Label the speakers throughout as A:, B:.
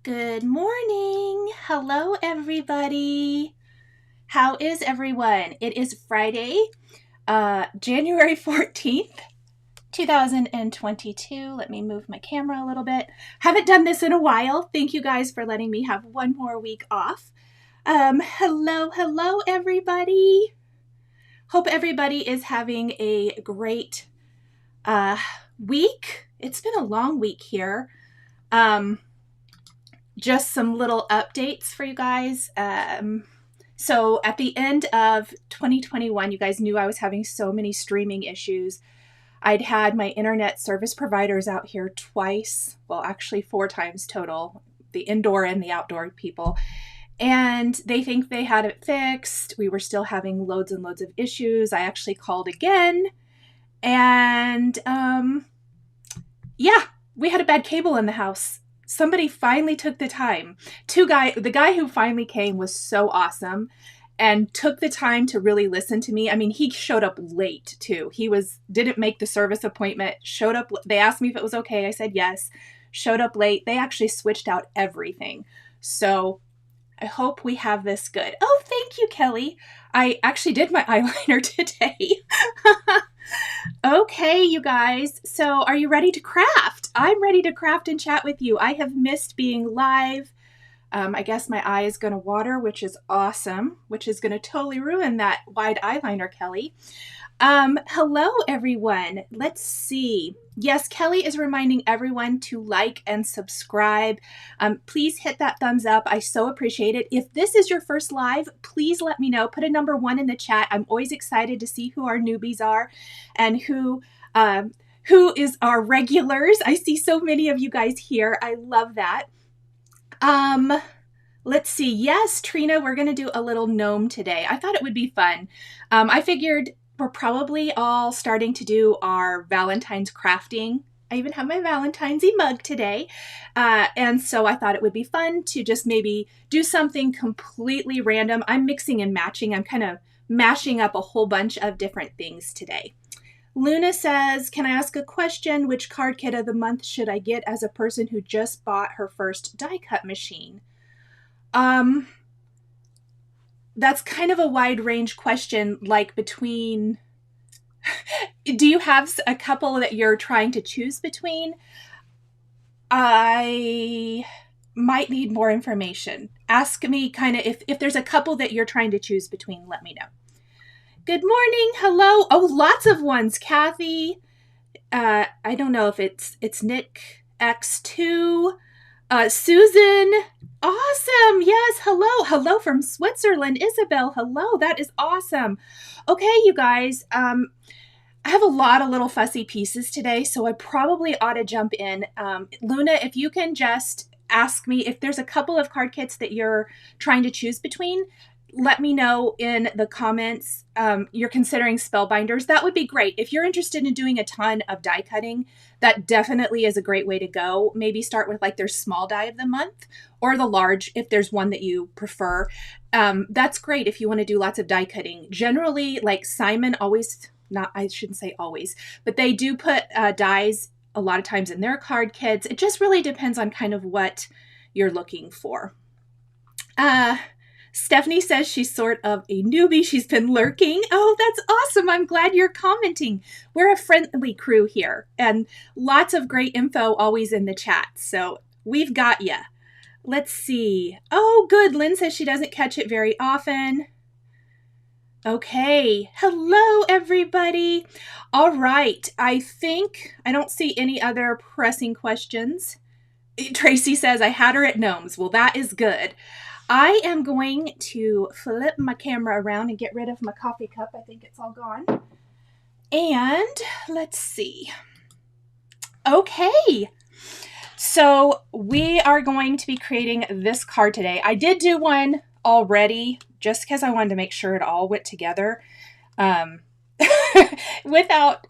A: Good morning. Hello, everybody. How is everyone? It is Friday, January 14th, 2022. Let me move my camera a little bit. Haven't done this in a while. Thank you guys for letting me have one more week off. Hello, everybody. Hope everybody is having a great week. It's been a long week here. Just some little updates for you guys. So at the end of 2021, you guys knew I was having so many streaming issues. I'd had my internet service providers out here twice, well, actually 4 times total, the indoor and the outdoor people. And they think they had it fixed. We were still having loads and loads of issues. I actually called again. And yeah, we had a bad cable in the house. Somebody finally took the time. The guy who finally came was so awesome and took the time to really listen to me. I mean, he showed up late too. Didn't make the service appointment, showed up. They asked me if it was okay. I said yes. Showed up late. They actually switched out everything. So I hope we have this good. Oh, thank you, Kelly. I actually did my eyeliner today. Okay, you guys. So are you ready to craft? I'm ready to craft and chat with you. I have missed being live. I guess my eye is going to water, which is awesome, which is going to totally ruin that wide eyeliner, Kelly. Hello, everyone. Let's see. Yes, Kelly is reminding everyone to like and subscribe. Please hit that thumbs up. I so appreciate it. If this is your first live, please let me know. Put a number 1 in the chat. I'm always excited to see who our newbies are and who is our regulars. I see so many of you guys here. I love that. Let's see. Yes, Trina, we're going to do a little gnome today. I thought it would be fun. I figured we're probably all starting to do our Valentine's crafting. I even have my Valentine's mug today. And so I thought it would be fun to just maybe do something completely random. I'm mixing and matching. I'm kind of mashing up a whole bunch of different things today. Luna says, can I ask a question? Which card kit of the month should I get as a person who just bought her first die cut machine? That's kind of a wide range question, like between, do you have a couple that you're trying to choose between? I might need more information. Ask me kind of, if there's a couple that you're trying to choose between, let me know. Good morning. Hello. Oh, lots of ones. Kathy. I don't know if it's Nick X2. Susan. Awesome. Yes. Hello. Hello from Switzerland. Isabel. Hello. That is awesome. Okay, you guys. I have a lot of little fussy pieces today, so I probably ought to jump in. Luna, if you can just ask me if there's a couple of card kits that you're trying to choose between, let me know in the comments. You're considering Spellbinders. That would be great. If you're interested in doing a ton of die cutting, that definitely is a great way to go. Maybe start with like their small die of the month or the large if there's one that you prefer. That's great if you want to do lots of die cutting. Generally, like Simon always, I shouldn't say always, but they do put dies a lot of times in their card kits. It just really depends on kind of what you're looking for. Stephanie says she's sort of a newbie. She's been lurking. Oh, that's awesome. I'm glad you're commenting. We're a friendly crew here and lots of great info always in the chat. So we've got ya. Let's see. Oh, good. Lynn says she doesn't catch it very often. Okay. Hello, everybody. All right. I think I don't see any other pressing questions. Tracy says I had her at Gnomes. Well, that is good. I am going to flip my camera around and get rid of my coffee cup. I think it's all gone. And let's see. Okay. So we are going to be creating this card today. I did do one already just because I wanted to make sure it all went together without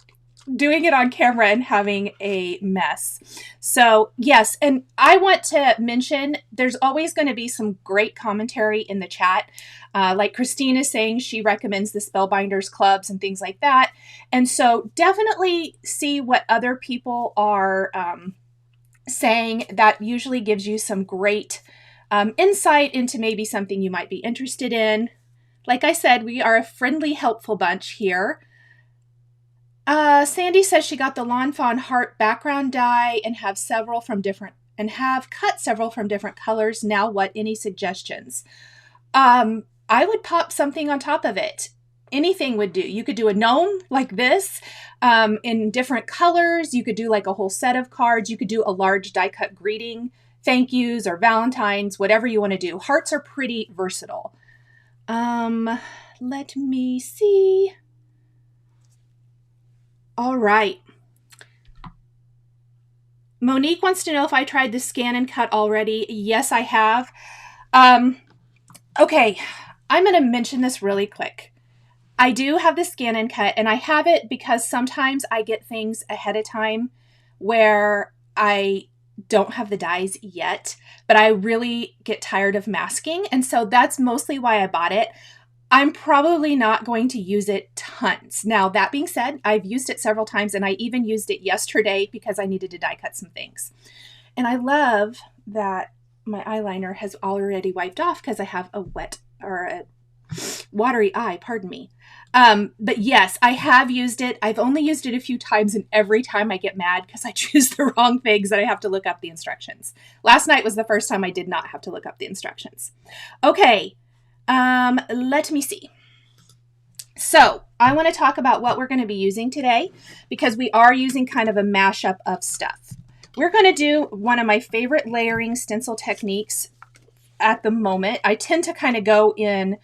A: doing it on camera and having a mess. So yes, and I want to mention there's always going to be some great commentary in the chat. Like Christine is saying, she recommends the Spellbinders clubs and things like that. And so definitely see what other people are saying that usually gives you some great insight into maybe something you might be interested in. Like I said, we are a friendly, helpful bunch here. Sandy says she got the Lawn Fawn Heart background die and have cut several from different colors. Now what? Any suggestions? I would pop something on top of it. Anything would do. You could do a gnome like this in different colors. You could do like a whole set of cards. You could do a large die cut greeting, thank yous or Valentines, whatever you want to do. Hearts are pretty versatile. Let me see. All right. Monique wants to know if I tried the scan and cut already. Yes, I have. Okay, I'm going to mention this really quick. I do have the scan and cut, and I have it because sometimes I get things ahead of time where I don't have the dies yet, but I really get tired of masking, and so that's mostly why I bought it. I'm probably not going to use it tons. Now, that being said, I've used it several times, and I even used it yesterday because I needed to die cut some things. And I love that my eyeliner has already wiped off because I have a watery eye, pardon me. But yes, I have used it. I've only used it a few times, and every time I get mad because I choose the wrong things and I have to look up the instructions. Last night was the first time I did not have to look up the instructions. Okay, let me see. So I want to talk about what we're going to be using today because we are using kind of a mashup of stuff. We're going to do one of my favorite layering stencil techniques at the moment. I tend to kind of go in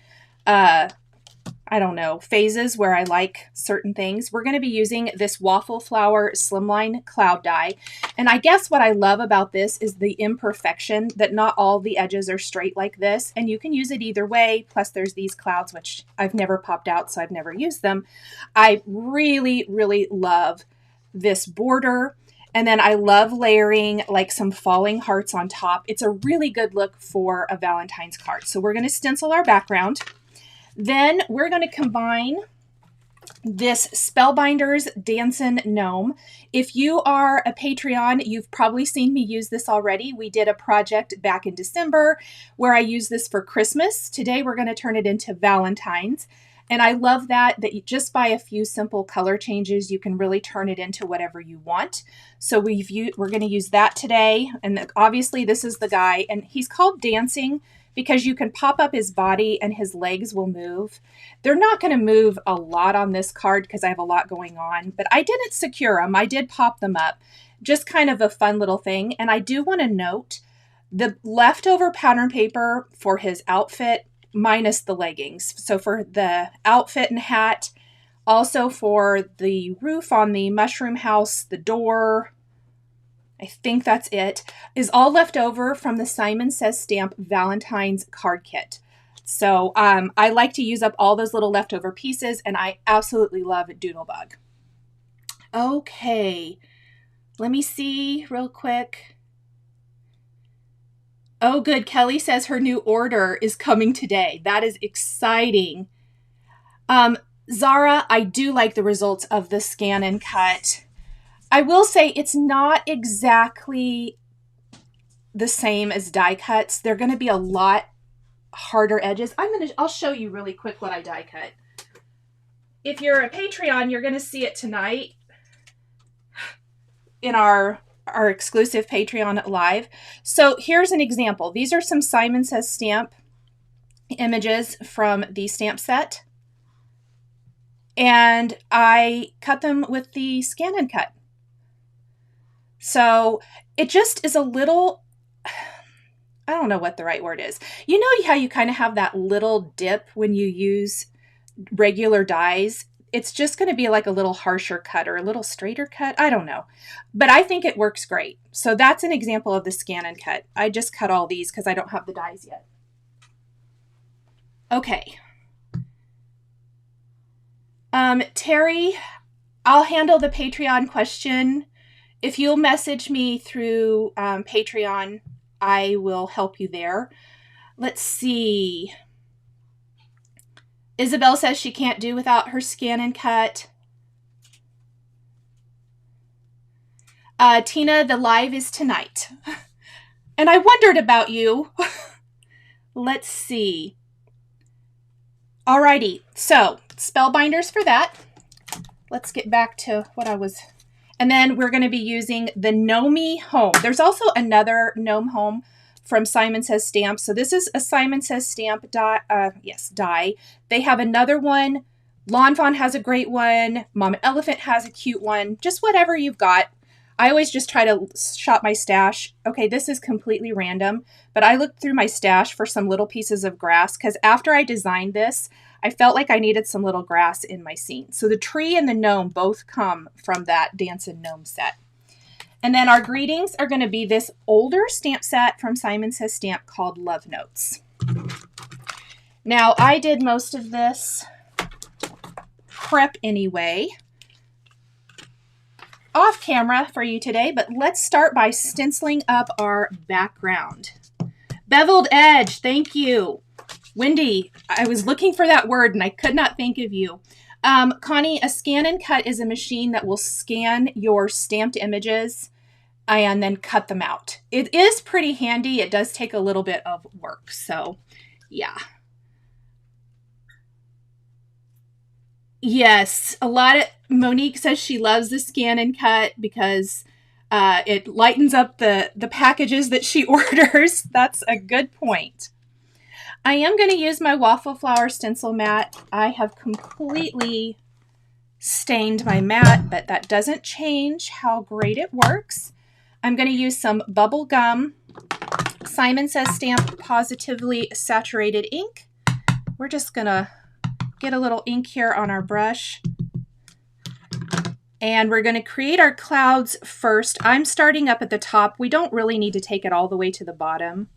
A: I don't know, phases where I like certain things. We're going to be using this Waffle Flower Slimline Cloud Die. And I guess what I love about this is the imperfection, that not all the edges are straight like this. And you can use it either way. Plus there's these clouds, which I've never popped out, so I've never used them. I really, really love this border. And then I love layering like some falling hearts on top. It's a really good look for a Valentine's card. So we're going to stencil our background. Then we're going to combine this Spellbinders Dancin Gnome. If you are a Patreon, you've probably seen me use this already. We did a project back in December where I used this for Christmas. Today we're going to turn it into Valentine's. And I love that you just by a few simple color changes, you can really turn it into whatever you want. So we're going to use that today. And obviously this is the guy, and he's called Dancing because you can pop up his body and his legs will move. They're not going to move a lot on this card because I have a lot going on, but I didn't secure them. I did pop them up. Just kind of a fun little thing. And I do want to note the leftover pattern paper for his outfit minus the leggings. So for the outfit and hat, also for the roof on the mushroom house, the door, I think that's it, is all left over from the Simon Says Stamp Valentine's card kit. So I like to use up all those little leftover pieces, and I absolutely love Doodlebug. Okay, let me see real quick. Oh, good. Kelly says her new order is coming today. That is exciting. Zara, I do like the results of the scan and cut. I will say it's not exactly the same as die cuts. They're going to be a lot harder edges. I'll show you really quick what I die cut. If you're a Patreon, you're going to see it tonight in our exclusive Patreon live. So here's an example. These are some Simon Says Stamp images from the stamp set. And I cut them with the scan and cut. So it just is a little, I don't know what the right word is. You know how you kind of have that little dip when you use regular dies? It's just going to be like a little harsher cut or a little straighter cut. I don't know. But I think it works great. So that's an example of the scan and cut. I just cut all these because I don't have the dies yet. Okay. Terry, I'll handle the Patreon question. If you'll message me through Patreon, I will help you there. Let's see. Isabel says she can't do without her scan and cut. Tina, the live is tonight. And I wondered about you. Let's see. Alrighty, so Spellbinders for that. Let's get back to what I was... And then we're going to be using the GNOMIE Home. There's also another Gnome Home from Simon Says Stamp. So this is a Simon Says Stamp die. Die. They have another one. Lawn Fawn has a great one. Mama Elephant has a cute one. Just whatever you've got. I always just try to shop my stash. Okay, this is completely random, but I looked through my stash for some little pieces of grass because after I designed this, I felt like I needed some little grass in my scene. So the tree and the gnome both come from that Dancin Gnome set. And then our greetings are going to be this older stamp set from Simon Says Stamp called Love Notes. Now, I did most of this prep anyway, off camera for you today, but let's start by stenciling up our background. Beveled edge, thank you. Wendy, I was looking for that word and I could not think of you. Connie, a scan and cut is a machine that will scan your stamped images and then cut them out. It is pretty handy. It does take a little bit of work. So yeah. Yes, Monique says she loves the scan and cut because it lightens up the packages that she orders. That's a good point. I am going to use my Waffle Flower stencil mat. I have completely stained my mat, but that doesn't change how great it works. I'm going to use some BUBBLEGUM Simon Says Stamp Pawsitively saturated ink. We're just going to get a little ink here on our brush. And we're going to create our clouds first. I'm starting up at the top. We don't really need to take it all the way to the bottom.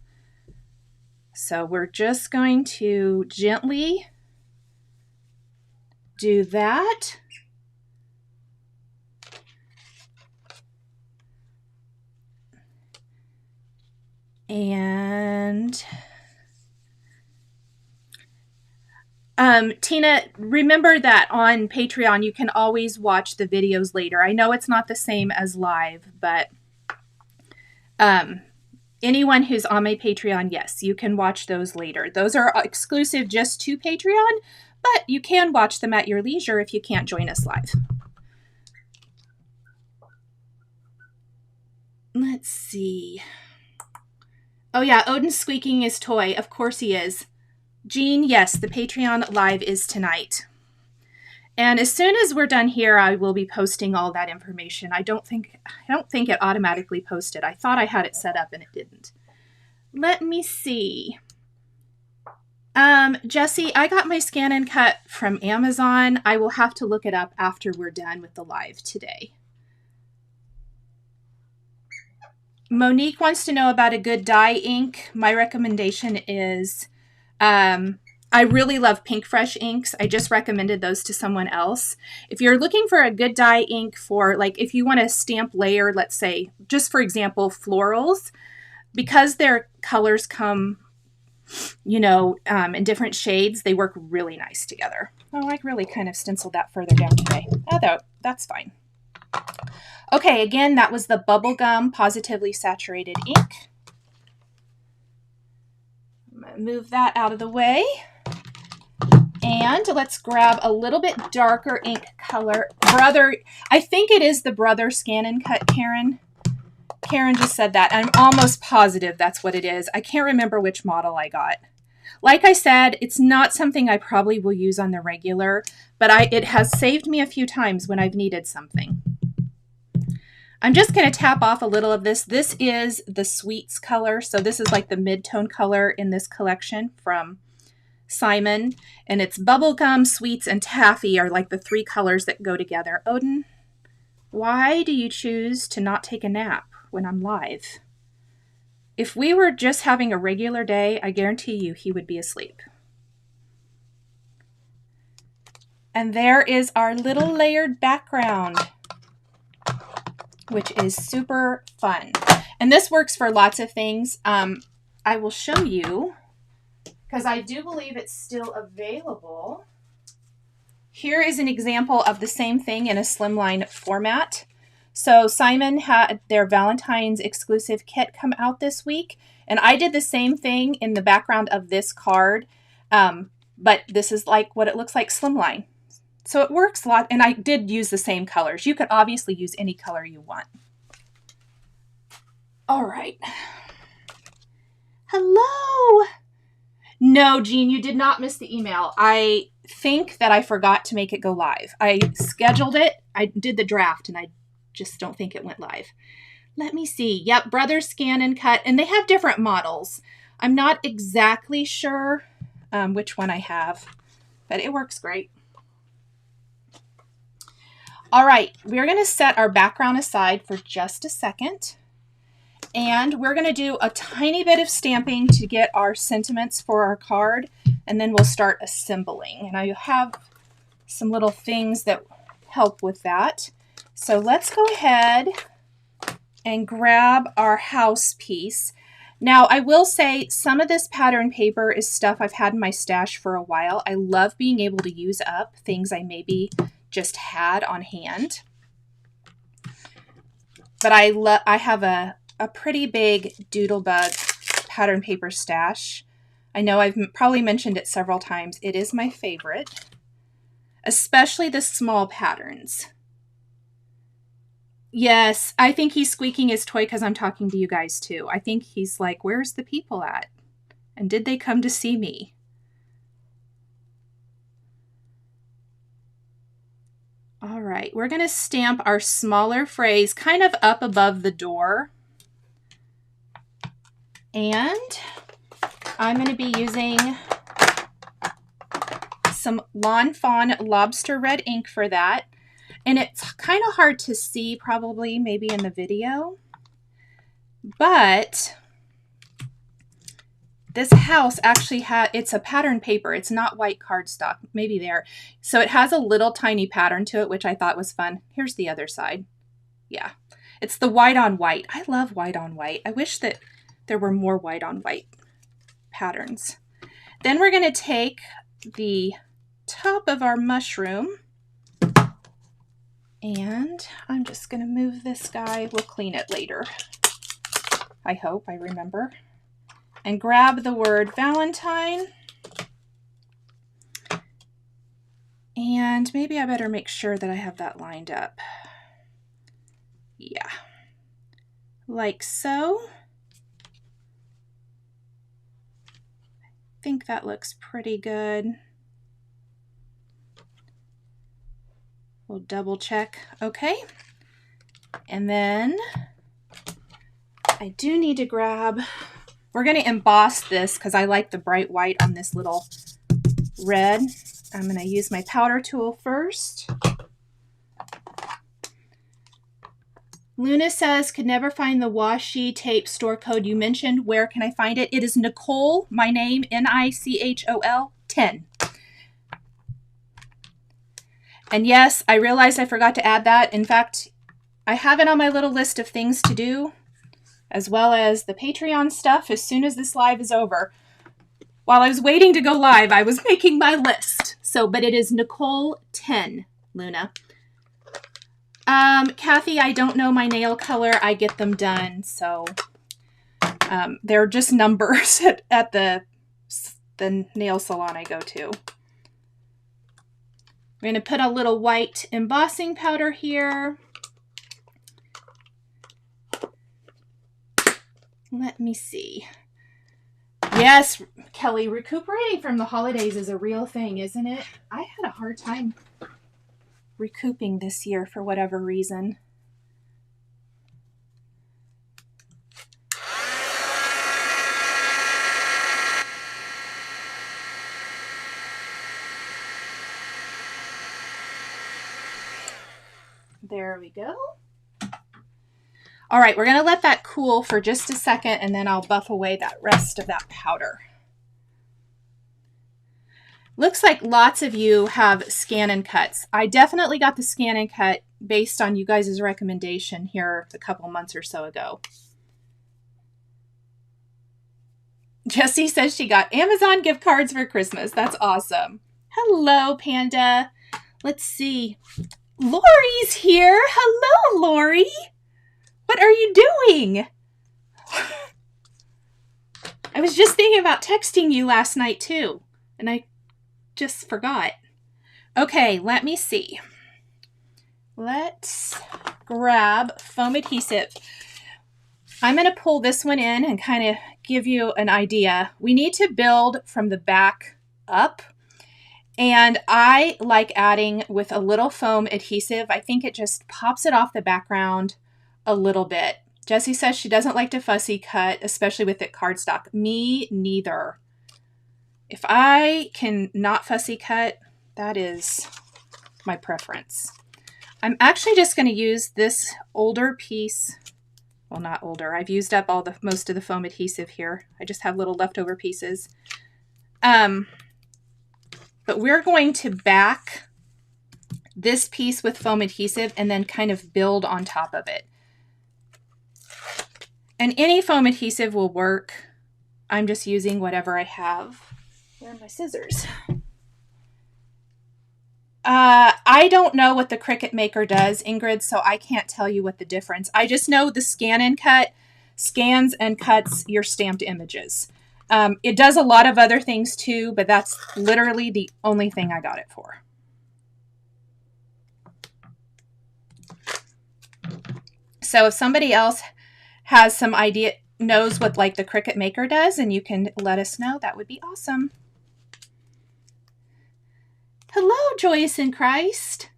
A: So we're just going to gently do that. And Tina, remember that on Patreon, you can always watch the videos later. I know it's not the same as live, but anyone who's on my Patreon, yes, you can watch those later. Those are exclusive just to Patreon, but you can watch them at your leisure if you can't join us live. Let's see. Oh yeah, Odin's squeaking his toy. Of course he is. Jean, yes, the Patreon live is tonight. And as soon as we're done here, I will be posting all that information. I don't think it automatically posted. I thought I had it set up and it didn't. Let me see. Jesse, I got my scan and cut from Amazon. I will have to look it up after we're done with the live today. Monique wants to know about a good dye ink. My recommendation is, I really love Pink Fresh inks. I just recommended those to someone else. If you're looking for a good dye ink for, like, if you want to stamp layer, let's say, just for example, florals, because their colors come, you know, in different shades, they work really nice together. Oh, I really kind of stenciled that further down today. Although, that's fine. Okay, again, that was the BUBBLEGUM Pawsitively Saturated Ink. I'm going to move that out of the way. And let's grab a little bit darker ink color. Brother, I think it is the Brother Scan and Cut, Karen. Karen just said that. I'm almost positive that's what it is. I can't remember which model I got. Like I said, it's not something I probably will use on the regular, but it has saved me a few times when I've needed something. I'm just going to tap off a little of this. This is the Sweets color. So this is like the mid-tone color in this collection from Simon. And it's Bubblegum, Sweets, and Taffy are like the three colors that go together. Odin, why do you choose to not take a nap when I'm live? If we were just having a regular day, I guarantee you he would be asleep. And there is our little layered background, which is super fun. And this works for lots of things. I will show you, because I do believe it's still available. Here is an example of the same thing in a slimline format. So Simon had their Valentine's exclusive kit come out this week, and I did the same thing in the background of this card, but this is like what it looks like slimline. So it works a lot, and I did use the same colors. You could obviously use any color you want. All right. Hello. No, Jean, you did not miss the email. I think that I forgot to make it go live. I scheduled it. I did the draft, and I just don't think it went live. Let me see. Yep, Brothers Scan and Cut, and they have different models. I'm not exactly sure which one I have, but it works great. All right, we're going to set our background aside for just a second, and we're going to do a tiny bit of stamping to get our sentiments for our card, and then we'll start assembling. And I have some little things that help with that. So let's go ahead and grab our house piece. Now, I will say some of this pattern paper is stuff I've had in my stash for a while. I love being able to use up things I maybe just had on hand. But I have a pretty big Doodlebug pattern paper stash. I know I've probably mentioned it several times. It is my favorite, especially the small patterns. Yes, I think he's squeaking his toy because I'm talking to you guys too. I think he's like, where's the people at? And did they come to see me? All right, we're going to stamp our smaller phrase kind of up above the door. And I'm going to be using some Lawn Fawn Lobster Red ink for that. And it's kind of hard to see probably maybe in the video, but this house actually it's a pattern paper. It's not white cardstock, maybe there. So it has a little tiny pattern to it, which I thought was fun. Here's the other side. Yeah, it's the white on white. I love white on white. I wish that there were more white on white patterns. Then we're going to take the top of our mushroom, and I'm just going to move this guy. We'll clean it later. I hope I remember. And grab the word Valentine. And maybe I better make sure that I have that lined up. Yeah. Like so. I think that looks pretty good. We'll double check. Okay. And then I do need to grab, we're going to emboss this because I like the bright white on this little red. I'm going to use my powder tool first. Luna says, could never find the washi tape store code you mentioned. Where can I find it? It is Nichol, my name, Nichol 10. And yes, I realized I forgot to add that. In fact, I have it on my little list of things to do, as well as the Patreon stuff as soon as this live is over. While I was waiting to go live, I was making my list. So, but it is Nichol 10, Luna. Kathy, I don't know my nail color. I get them done. So they're just numbers at the nail salon I go to. We're going to put a little white embossing powder here. Let me see. Yes, Kelly, recuperating from the holidays is a real thing, isn't it? I had a hard time recouping this year for whatever reason. There we go. All right, we're going to let that cool for just a second, and then I'll buff away that rest of that powder. Looks like lots of you have scan and cuts. I definitely got the scan and cut based on you guys' recommendation here a couple months or so ago. Jessie says she got Amazon gift cards for Christmas. That's awesome. Hello, Panda. Let's see. Lori's here. Hello, Lori. What are you doing? I was just thinking about texting you last night too, and I just forgot. Okay, let me see. Let's grab foam adhesive. I'm going to pull this one in and kind of give you an idea. We need to build from the back up. And I like adding with a little foam adhesive. I think it just pops it off the background a little bit. Jessie says she doesn't like to fussy cut, especially with it cardstock. Me neither. If I can not fussy cut, that is my preference. I'm actually just going to use this older piece. Well, not older. I've used up most of the foam adhesive here. I just have little leftover pieces. But we're going to back this piece with foam adhesive and then kind of build on top of it. And any foam adhesive will work. I'm just using whatever I have. Where are my scissors? I don't know what the Cricut Maker does, Ingrid, so I can't tell you what the difference. I just know the scan and cut scans and cuts your stamped images. It does a lot of other things too, but that's literally the only thing I got it for. So if somebody else has some idea, knows what like the Cricut Maker does, and you can let us know, that would be awesome. Hello, Joyous in Christ.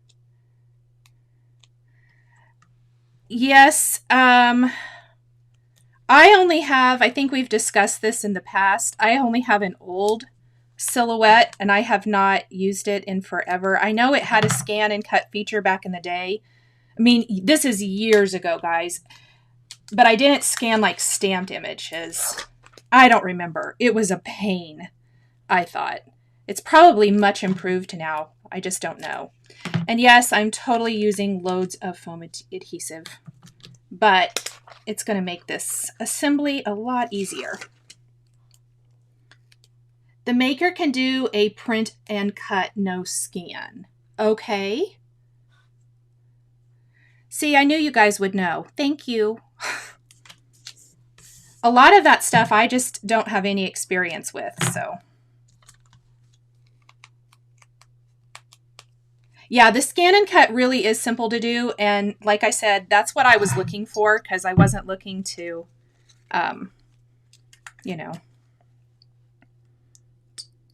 A: Yes, I only have, I think we've discussed this in the past, I only have an old silhouette and I have not used it in forever. I know it had a scan and cut feature back in the day. I mean, this is years ago, guys, but I didn't scan like stamped images. I don't remember. It was a pain, I thought. It's probably much improved now. I just don't know. And yes, I'm totally using loads of foam adhesive, but it's going to make this assembly a lot easier. The Maker can do a print and cut, no scan. Okay. See, I knew you guys would know. Thank you. A lot of that stuff I just don't have any experience with, so. Yeah, the scan and cut really is simple to do. And like I said, that's what I was looking for because I wasn't looking to, you know,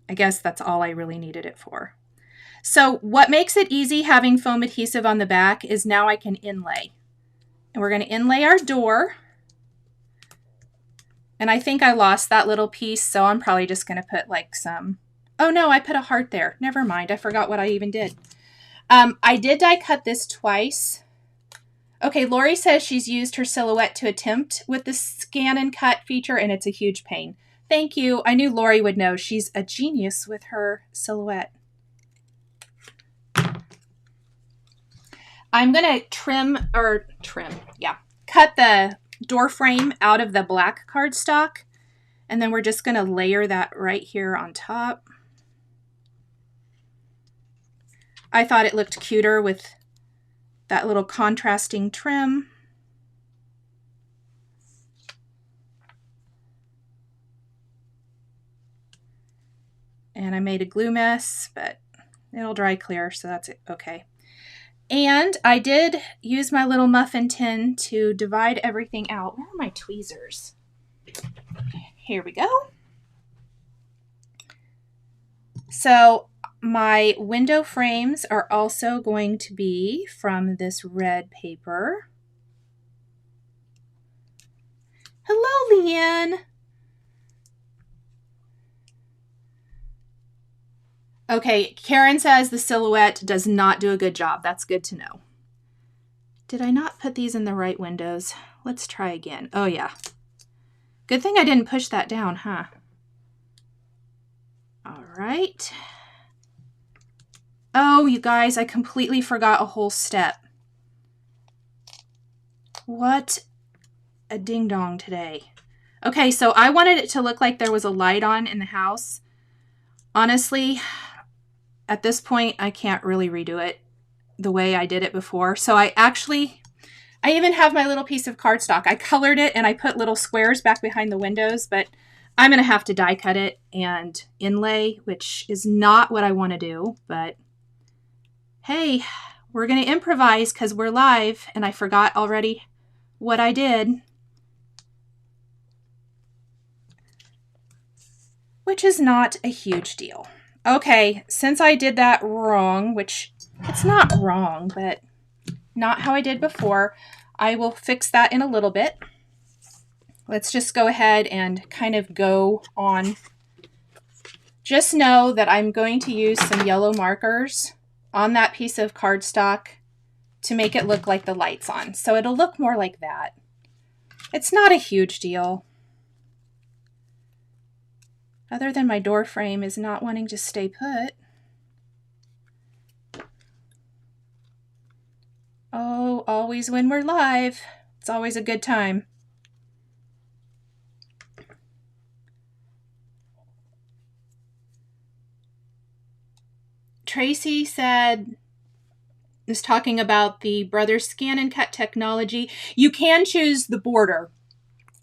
A: I guess that's all I really needed it for. So what makes it easy having foam adhesive on the back is now I can inlay. And we're going to inlay our door. And I think I lost that little piece, so I'm probably just going to put like some, oh no, I put a heart there. Never mind, I forgot what I even did. I did die cut this twice. Okay, Lori says she's used her silhouette to attempt with the scan and cut feature, and it's a huge pain. Thank you. I knew Lori would know. She's a genius with her silhouette. I'm going to cut the door frame out of the black cardstock, and then we're just going to layer that right here on top. I thought it looked cuter with that little contrasting trim. And I made a glue mess, but it'll dry clear, so that's okay. And I did use my little muffin tin to divide everything out. Where are my tweezers? Here we go. So my window frames are also going to be from this red paper. Hello, Leanne. Okay, Karen says the silhouette does not do a good job. That's good to know. Did I not put these in the right windows? Let's try again. Oh, yeah. Good thing I didn't push that down, huh? All right. Oh, you guys, I completely forgot a whole step. What a ding-dong today. Okay, so I wanted it to look like there was a light on in the house. Honestly, at this point, I can't really redo it. the way I did it before. So I even have my little piece of cardstock. I colored it and I put little squares back behind the windows, but I'm going to have to die cut it and inlay, which is not what I want to do. But hey, we're going to improvise because we're live and I forgot already what I did, which is not a huge deal. Okay, since I did that wrong, which it's not wrong, but not how I did before, I will fix that in a little bit. Let's just go ahead and kind of go on. Just know that I'm going to use some yellow markers on that piece of cardstock to make it look like the light's on. So it'll look more like that. It's not a huge deal. Other than my door frame is not wanting to stay put. Oh, always when we're live, it's always a good time. Tracy is talking about the Brothers Scan and Cut technology. You can choose the border.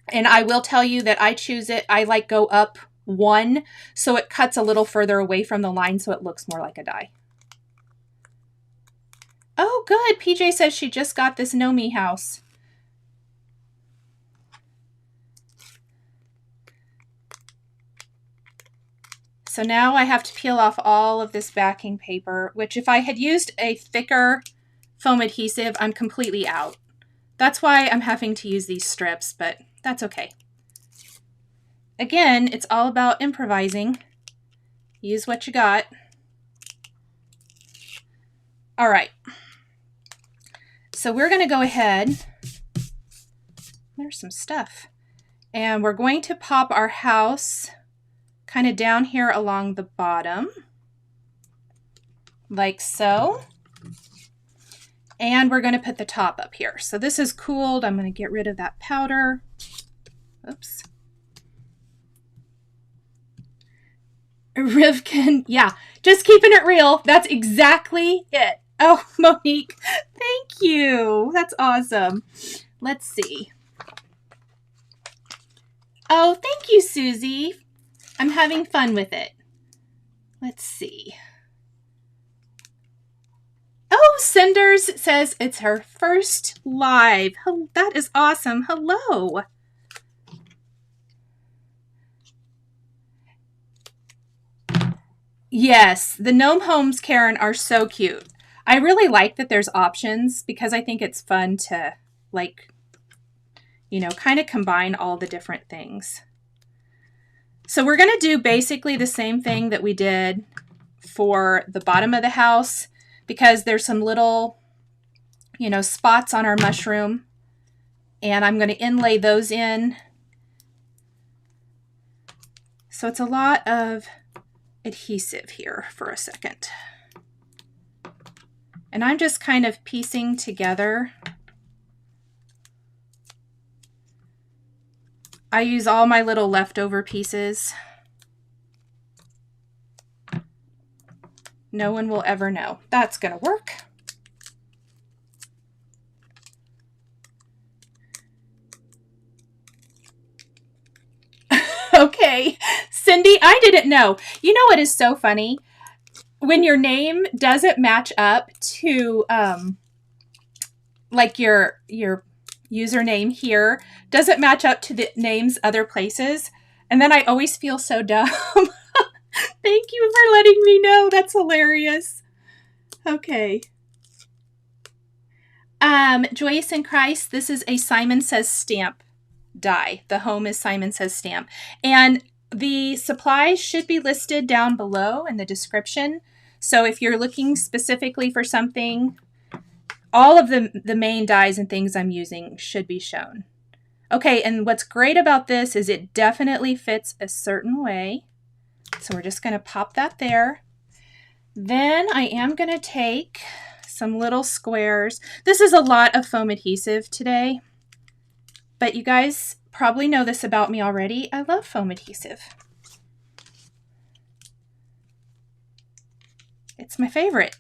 A: And I will tell you that I choose it. I like go up one, so it cuts a little further away from the line so it looks more like a die. Oh, good. PJ says she just got this GNOMIE house. So now I have to peel off all of this backing paper, which if I had used a thicker foam adhesive, I'm completely out. That's why I'm having to use these strips, but that's okay. Again, it's all about improvising. Use what you got. All right. So we're going to go ahead. There's some stuff. And we're going to pop our house kind of down here along the bottom, like so. And we're going to put the top up here. So this is cooled. I'm going to get rid of that powder. Oops. Rivkin, yeah, just keeping it real. That's exactly it. Oh, Monique, thank you. That's awesome. Let's see. Oh, thank you, Susie. I'm having fun with it. Let's see. Oh, Cinders says it's her first live. Oh, that is awesome. Hello. Yes, the gnome homes, Karen, are so cute. I really like that there's options because I think it's fun to, like, you know, kind of combine all the different things. So we're going to do basically the same thing that we did for the bottom of the house because there's some little, you know, spots on our mushroom, and I'm going to inlay those in. So it's a lot of adhesive here for a second. And I'm just kind of piecing together. I use all my little leftover pieces. No one will ever know. That's gonna work. Okay, Cindy, I didn't know. You know what is so funny? When your name doesn't match up to like your username here doesn't match up to the names other places, and then I always feel so dumb. Thank you for letting me know. That's hilarious. Okay. Joyous in Christ, this is a Simon Says stamp die. The home is Simon Says stamp. And the supplies should be listed down below in the description. So if you're looking specifically for something, all of the main dies and things I'm using should be shown. Okay, and what's great about this is it definitely fits a certain way. So we're just going to pop that there. Then I am going to take some little squares. This is a lot of foam adhesive today, but you guys probably know this about me already. I love foam adhesive. It's my favorite.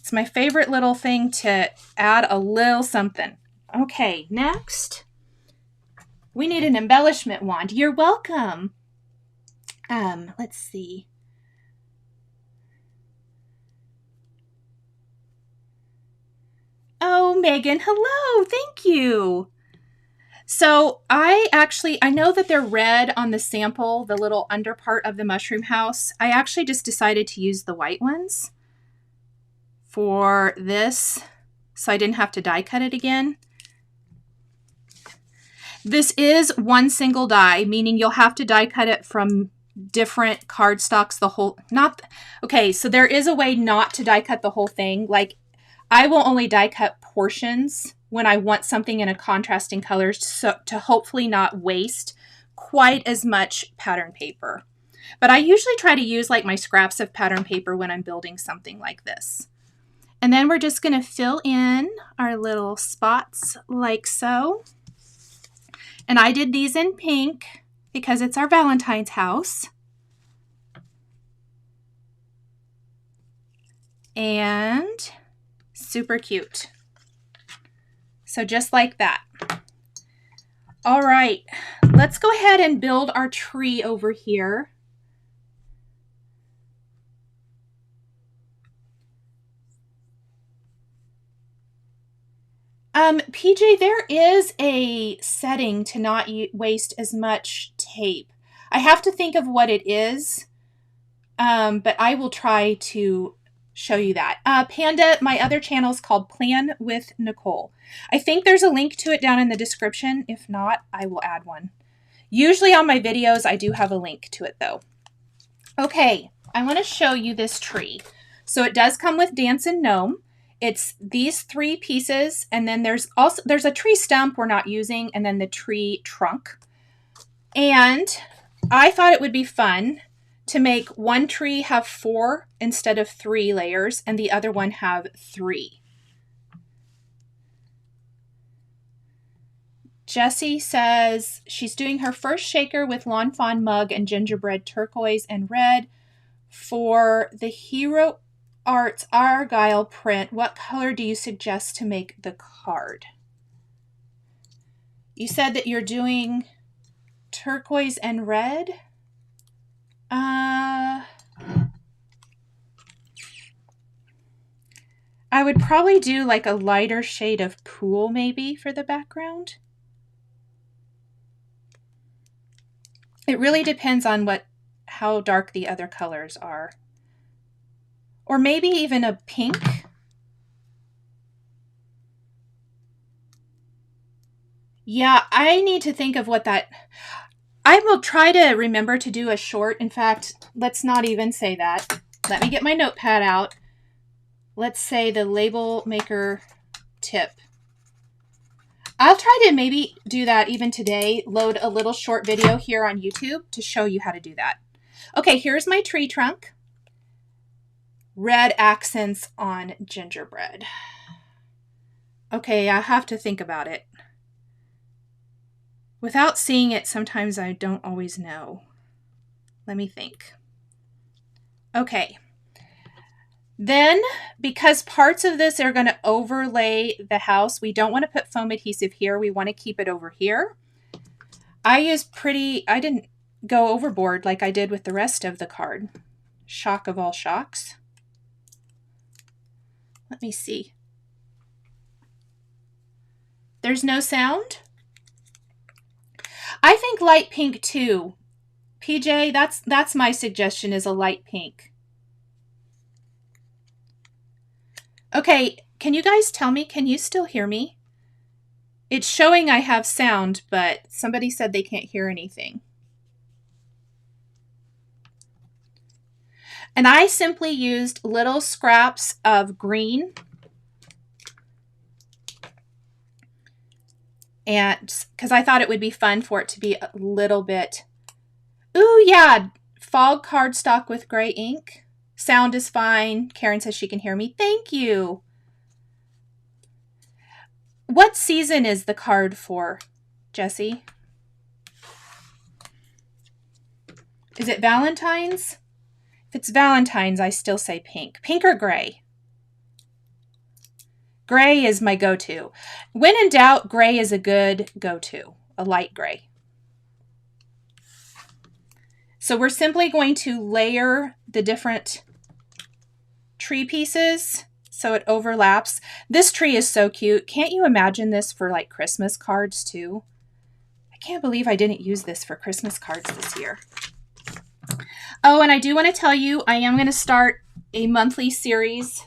A: It's my favorite little thing to add a little something. Okay, next, we need an embellishment wand. You're welcome. Let's see. Oh, Megan, hello. Thank you. So I know that they're red on the sample, the little under part of the mushroom house. I actually just decided to use the white ones for this, so I didn't have to die cut it again. This is one single die, meaning you'll have to die cut it from different cardstocks, okay, so there is a way not to die cut the whole thing. Like, I will only die cut portions when I want something in a contrasting colors, so to hopefully not waste quite as much pattern paper. But I usually try to use like my scraps of pattern paper when I'm building something like this. And then we're just going to fill in our little spots like so. And I did these in pink because it's our Valentine's house. And super cute. So just like that. All right, let's go ahead and build our tree over here. PJ, there is a setting to not waste as much tape. I have to think of what it is, but I will try to show you that. Panda, my other channel is called Plan with Nichol. I think there's a link to it down in the description. If not, I will add one. Usually on my videos, I do have a link to it though. Okay, I want to show you this tree. So it does come with Dancin Gnome. It's these 3 pieces, and then there's a tree stump we're not using, and then the tree trunk. And I thought it would be fun to make one tree have 4 instead of 3 layers, and the other one have 3. Jessie says she's doing her first shaker with Lawn Fawn mug and gingerbread turquoise and red. For the Hero Arts Argyle print, what color do you suggest to make the card? You said that you're doing turquoise and red. I would probably do like a lighter shade of pool maybe for the background. It really depends on how dark the other colors are. Or maybe even a pink. Yeah, I need to think of what that... I will try to remember to do a short. In fact, let's not even say that. Let me get my notepad out. Let's say the label maker tip. I'll try to maybe do that even today. Load a little short video here on YouTube to show you how to do that. Okay, here's my tree trunk. Red accents on gingerbread. Okay, I have to think about it. Without seeing it, sometimes I don't always know. Let me think. Okay. Then, because parts of this are going to overlay the house, we don't want to put foam adhesive here. We want to keep it over here. I didn't go overboard like I did with the rest of the card. Shock of all shocks. Let me see. There's no sound? I think light pink too. PJ, that's my suggestion, is a light pink. Okay, can you guys tell me, can you still hear me? It's showing I have sound, but somebody said they can't hear anything. And I simply used little scraps of green and because I thought it would be fun for it to be a little bit, ooh yeah, fog cardstock with gray ink. Sound is fine. Karen says she can hear me. Thank you. What season is the card for, Jessie? Is it Valentine's? If it's Valentine's, I still say pink. Pink or gray? Gray is my go-to. When in doubt, gray is a good go-to, a light gray. So we're simply going to layer the different tree pieces so it overlaps. This tree is so cute. Can't you imagine this for like Christmas cards too? I can't believe I didn't use this for Christmas cards this year. Oh, and I do want to tell you, I am going to start a monthly series.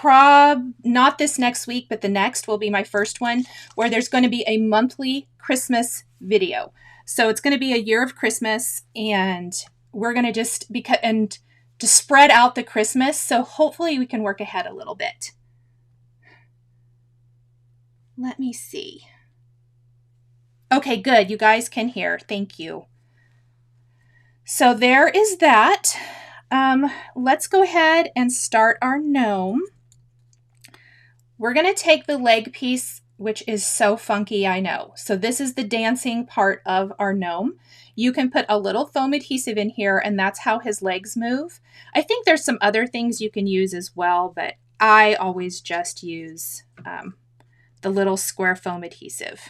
A: Not this next week, but the next will be my first one, where there's going to be a monthly Christmas video. So it's going to be a year of Christmas, and we're going to just spread out the Christmas. So hopefully we can work ahead a little bit. Let me see. Okay, good. You guys can hear. Thank you. So there is that. Let's go ahead and start our gnome. We're going to take the leg piece, which is so funky, I know. So this is the dancing part of our gnome. You can put a little foam adhesive in here, and that's how his legs move. I think there's some other things you can use as well, but I always just use the little square foam adhesive.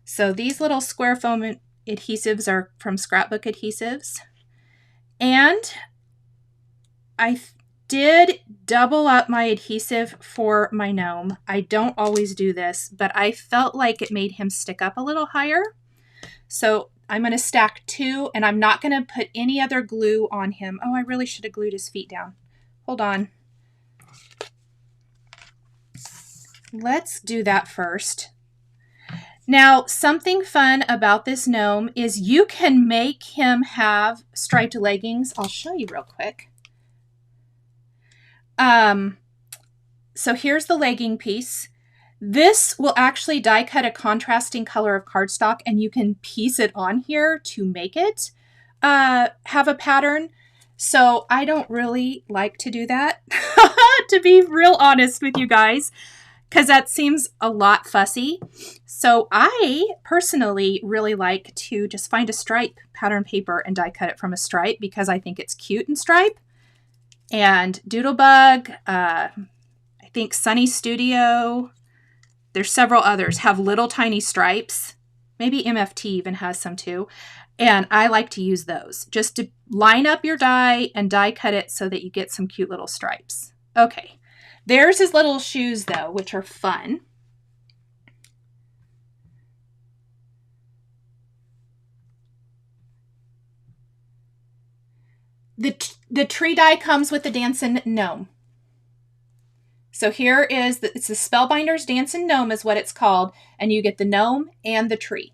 A: So these little square foam adhesives are from Scrapbook Adhesives. And I did double up my adhesive for my gnome. I don't always do this, but I felt like it made him stick up a little higher. So I'm going to stack 2, and I'm not going to put any other glue on him. Oh, I really should have glued his feet down. Hold on. Let's do that first. Now, something fun about this gnome is you can make him have striped leggings. I'll show you real quick. So here's the legging piece. This will actually die cut a contrasting color of cardstock, and you can piece it on here to make it have a pattern. So I don't really like to do that, to be real honest with you guys, because that seems a lot fussy. So I personally really like to just find a stripe pattern paper and die cut it from a stripe, because I think it's cute in stripe. And Doodlebug, I think Sunny Studio, there's several others, have little tiny stripes. Maybe MFT even has some too. And I like to use those just to line up your die and die cut it so that you get some cute little stripes. Okay, there's his little shoes though, which are fun. The tree die comes with the Dancin Gnome. So here is, it's the Spellbinders Dancin Gnome is what it's called, and you get the gnome and the tree.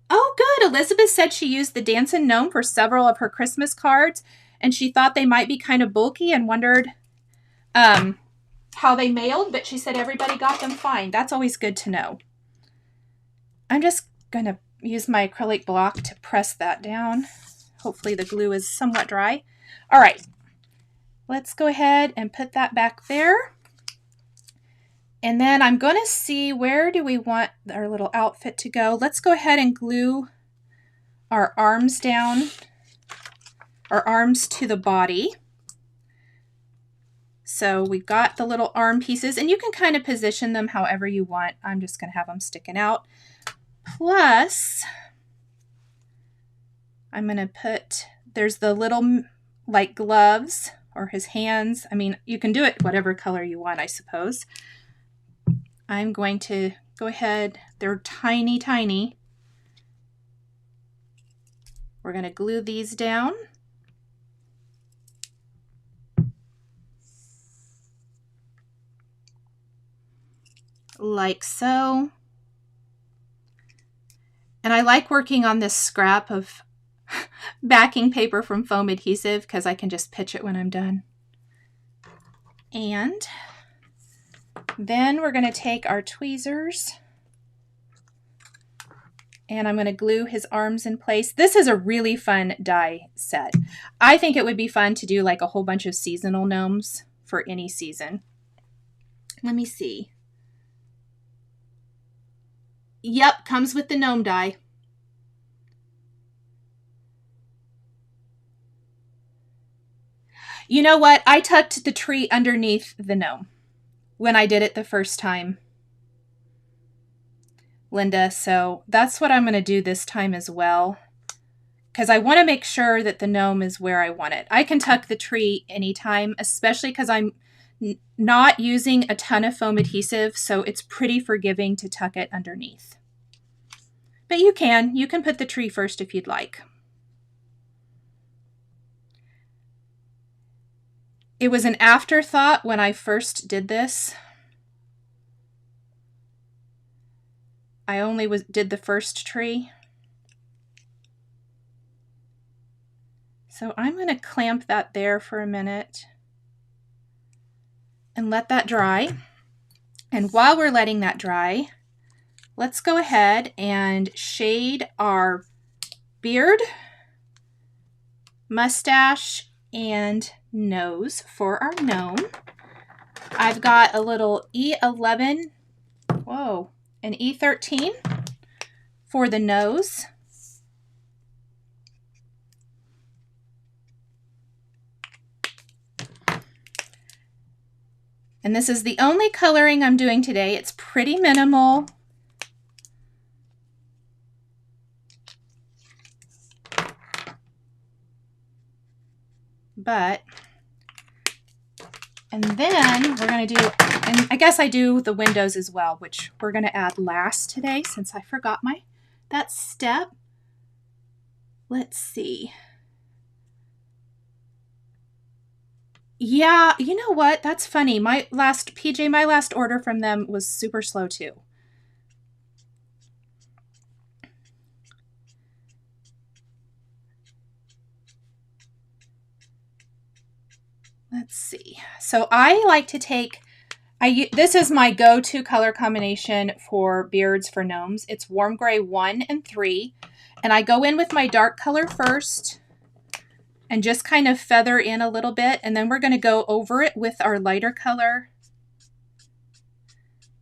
A: Oh, good. Elizabeth said she used the Dancin Gnome for several of her Christmas cards, and she thought they might be kind of bulky and wondered how they mailed, but she said everybody got them fine. That's always good to know. I'm just going to use my acrylic block to press that down. Hopefully the glue is somewhat dry. All right, let's go ahead and put that back there. And then I'm going to see, where do we want our little outfit to go? Let's go ahead and glue our arms down, our arms to the body. So we've got the little arm pieces, and you can kind of position them however you want. I'm just going to have them sticking out. Plus, I'm going to put, there's the little like gloves or his hands. I mean, you can do it whatever color you want, I suppose. I'm going to go ahead. They're tiny, tiny. We're going to glue these down. Like so. And I like working on this scrap of backing paper from foam adhesive because I can just pitch it when I'm done. And then we're going to take our tweezers and I'm going to glue his arms in place. This is a really fun die set. I think it would be fun to do like a whole bunch of seasonal gnomes for any season. Let me see. Yep, comes with the gnome die. You know what? I tucked the tree underneath the gnome when I did it the first time, Linda. So that's what I'm going to do this time as well, because I want to make sure that the gnome is where I want it. I can tuck the tree anytime, especially because I'm not using a ton of foam adhesive, so it's pretty forgiving to tuck it underneath. But you can put the tree first if you'd like. It was an afterthought when I first did this. I only did the first tree. So I'm going to clamp that there for a minute and let that dry. And while we're letting that dry, let's go ahead and shade our beard, mustache, and nose for our gnome. I've got a little E11, whoa, an E13 for the nose. And this is the only coloring I'm doing today. It's pretty minimal. And then we're going to do, and I guess I do the windows as well, which we're going to add last today since I forgot that step. Let's see. Yeah, you know what? That's funny. My last order from them was super slow too. Let's see. So I like to take, this is my go-to color combination for beards for gnomes. It's warm gray 1 and 3. And I go in with my dark color first and just kind of feather in a little bit. And then we're going to go over it with our lighter color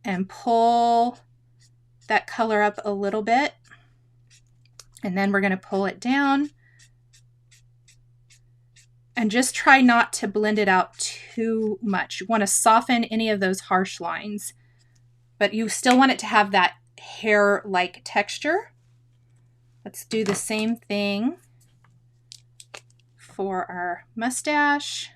A: and pull that color up a little bit. And then we're going to pull it down. And just try not to blend it out too much. You want to soften any of those harsh lines, but you still want it to have that hair-like texture. Let's do the same thing for our mustache.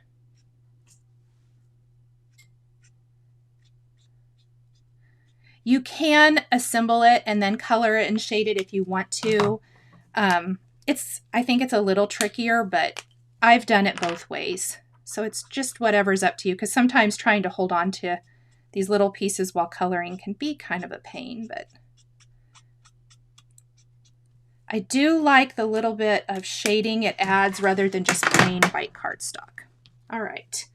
A: You can assemble it and then color it and shade it if you want to. I think it's a little trickier, but I've done it both ways. So it's just whatever's up to you, because sometimes trying to hold on to these little pieces while coloring can be kind of a pain, but I do like the little bit of shading it adds rather than just plain white cardstock. All right.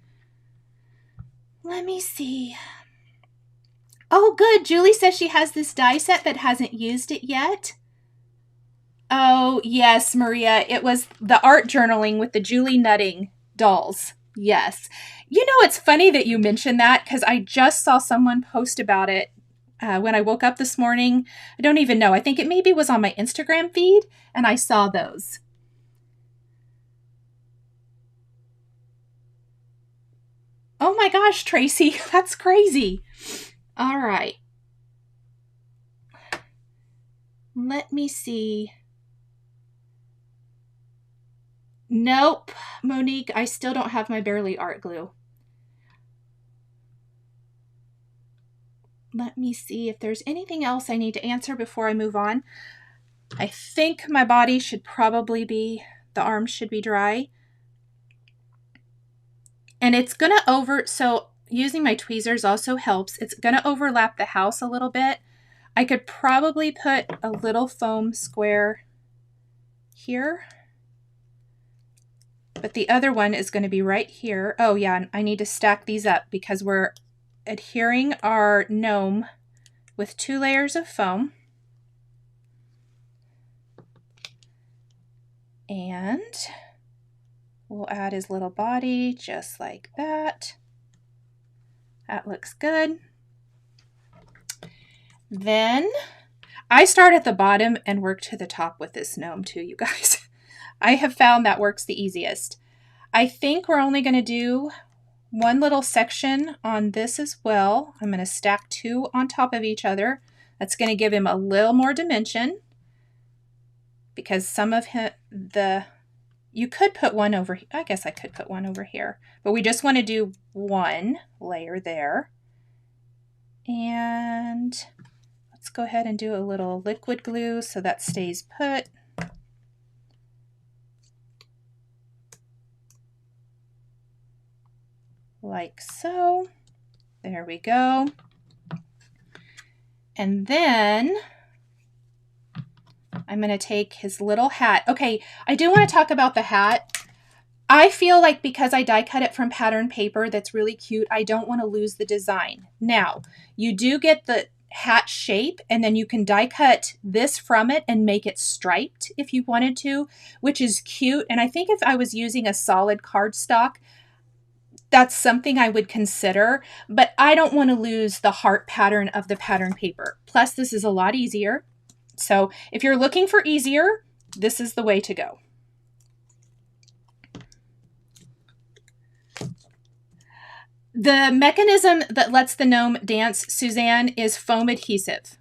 A: Let me see. Oh, good. Julie says she has this die set but hasn't used it yet. Oh, yes, Maria. It was the art journaling with the Julie Nutting dolls. Yes. You know, it's funny that you mentioned that because I just saw someone post about it when I woke up this morning. I don't even know. I think it maybe was on my Instagram feed and I saw those. Oh my gosh, Tracy, that's crazy. All right. Let me see. Nope, Monique, I still don't have my Bearly art glue. Let me see if there's anything else I need to answer before I move on. I think my body should probably be, the arms should be dry. And it's gonna so using my tweezers also helps. It's gonna overlap the house a little bit. I could probably put a little foam square here. But the other one is going to be right here. Oh yeah, and I need to stack these up because we're adhering our gnome with 2 layers of foam. And we'll add his little body just like that. That looks good. Then I start at the bottom and work to the top with this gnome too, you guys. I have found that works the easiest. I think we're only going to do one little section on this as well. I'm going to stack 2 on top of each other. That's going to give him a little more dimension, because some of you could put one over, I guess I could put one over here, but we just want to do one layer there. And let's go ahead and do a little liquid glue so that stays put. Like so. There we go. And then I'm going to take his little hat. Okay, I do want to talk about the hat. I feel like because I die cut it from pattern paper that's really cute, I don't want to lose the design. Now, you do get the hat shape, and then you can die cut this from it and make it striped if you wanted to, which is cute. And I think if I was using a solid cardstock, that's something I would consider, but I don't want to lose the heart pattern of the pattern paper. Plus, this is a lot easier. So if you're looking for easier, this is the way to go. The mechanism that lets the gnome dance, Suzanne, is foam adhesive.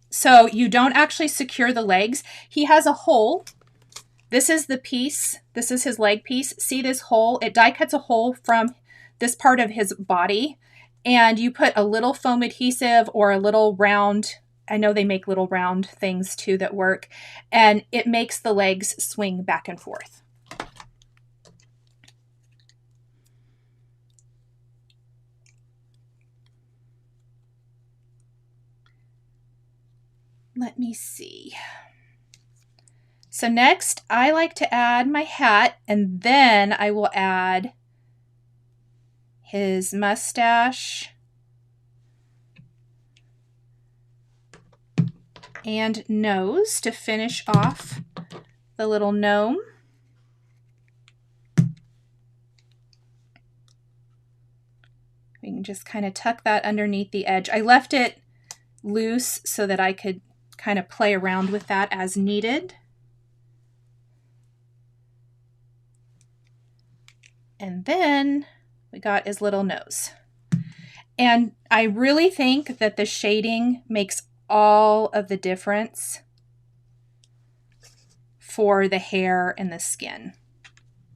A: So you don't actually secure the legs. He has a hole. This is the piece. This is his leg piece. See this hole? It die cuts a hole from this part of his body, and you put a little foam adhesive or a little round, I know they make little round things too that work, and it makes the legs swing back and forth. Let me see. So next, I like to add my hat, and then I will add his mustache and nose to finish off the little gnome. We can just kind of tuck that underneath the edge. I left it loose so that I could kind of play around with that as needed. And then we got his little nose. And I really think that the shading makes all of the difference for the hair and the skin.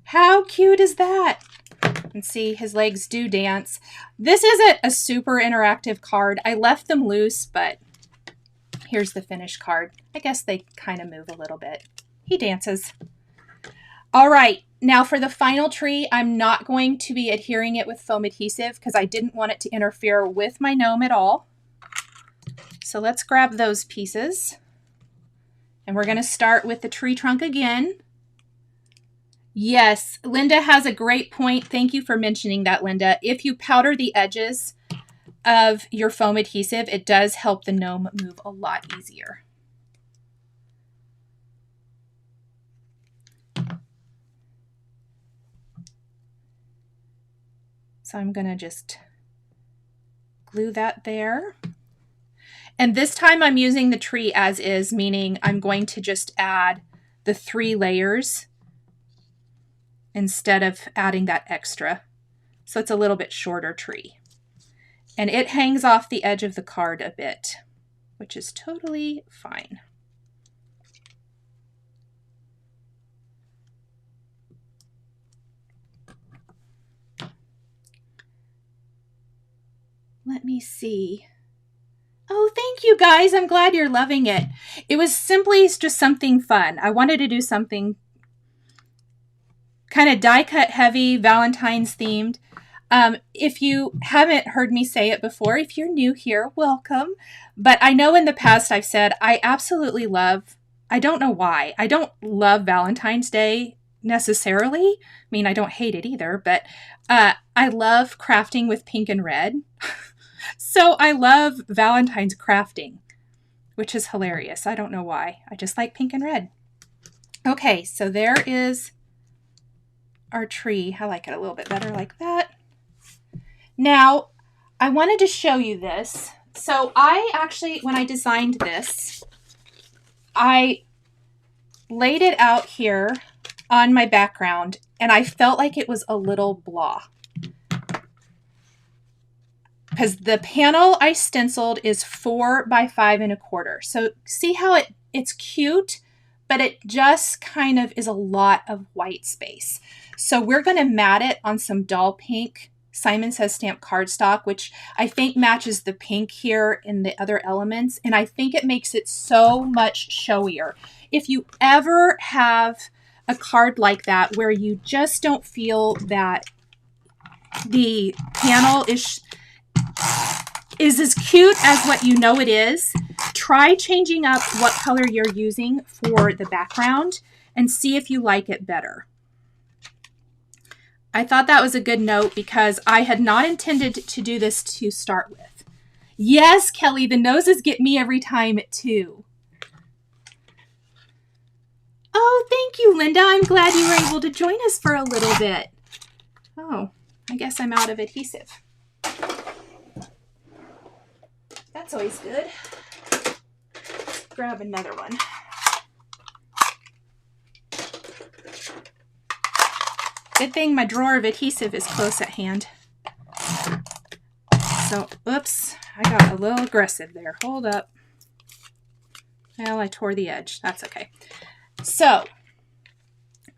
A: How cute is that? And see, his legs do dance. This isn't a super interactive card. I left them loose, but here's the finished card. I guess they kind of move a little bit. He dances. All right, now for the final tree, I'm not going to be adhering it with foam adhesive because I didn't want it to interfere with my gnome at all. So let's grab those pieces. And we're going to start with the tree trunk again. Yes, Linda has a great point. Thank you for mentioning that, Linda. If you powder the edges of your foam adhesive, it does help the gnome move a lot easier. So I'm going to just glue that there. And this time I'm using the tree as is, meaning I'm going to just add the 3 layers instead of adding that extra. So it's a little bit shorter tree. And it hangs off the edge of the card a bit, which is totally fine. Let me see. Oh, thank you guys. I'm glad you're loving it. It was simply just something fun. I wanted to do something kind of die cut heavy, Valentine's themed. If you haven't heard me say it before, if you're new here, welcome. But I know in the past I've said I absolutely love, I don't know why, I don't love Valentine's Day necessarily. I mean, I don't hate it either, but I love crafting with pink and red. So I love Valentine's crafting, which is hilarious. I don't know why. I just like pink and red. Okay, so there is our tree. I like it a little bit better like that. Now, I wanted to show you this. So I actually, when I designed this, I laid it out here on my background, and I felt like it was a little blah. Because the panel I stenciled is 4 by 5 1/4. So see how it's cute, but it just kind of is a lot of white space. So we're going to mat it on some dull pink Simon Says Stamp cardstock, which I think matches the pink here in the other elements. And I think it makes it so much showier. If you ever have a card like that where you just don't feel that the panel is as cute as what you know it is, try changing up what color you're using for the background and see if you like it better. I thought that was a good note because I had not intended to do this to start with. Yes, Kelly, the noses get me every time too. Oh, thank you, Linda. I'm glad you were able to join us for a little bit. Oh, I guess I'm out of adhesive. That's always good. Let's grab another one. Good thing my drawer of adhesive is close at hand. So, oops, I got a little aggressive there. Hold up. Well, I tore the edge. That's okay. So,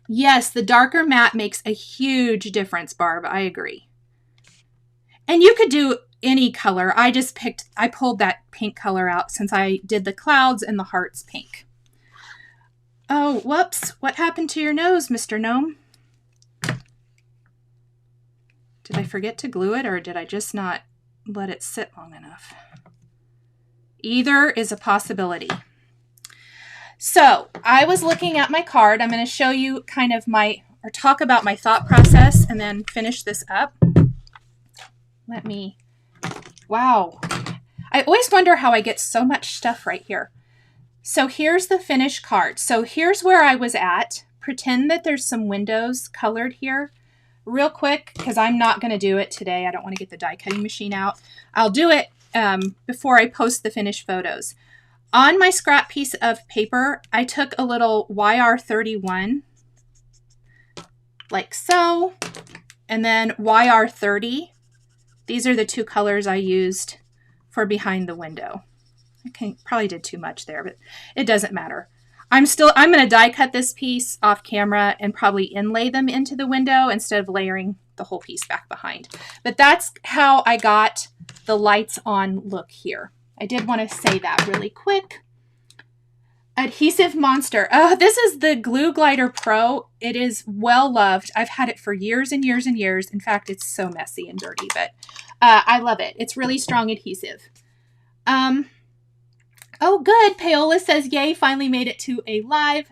A: yes, the darker matte makes a huge difference, Barb. I agree. And you could do any color. I pulled that pink color out since I did the clouds and the hearts pink. Oh, whoops. What happened to your nose, Mr. Gnome? Did I forget to glue it, or did I just not let it sit long enough? Either is a possibility. So I was looking at my card. I'm going to show you kind of or talk about my thought process and then finish this up. Wow. I always wonder how I get so much stuff right here. So here's the finished card. So here's where I was at. Pretend that there's some windows colored here. Real quick, because I'm not going to do it today. I don't want to get the die cutting machine out. I'll do it before I post the finished photos. On my scrap piece of paper, I took a little YR31, like so, and then YR30. These are the two colors I used for behind the window. Probably did too much there, but it doesn't matter. I'm going to die cut this piece off camera and probably inlay them into the window instead of layering the whole piece back behind. But that's how I got the lights on look here. I did want to say that really quick. Adhesive Monster. This is the Glue Glider Pro. It is well loved. I've had it for years and years and years. In fact, it's so messy and dirty, but I love it. It's really strong adhesive. Oh, good. Paola says, yay, finally made it to a live.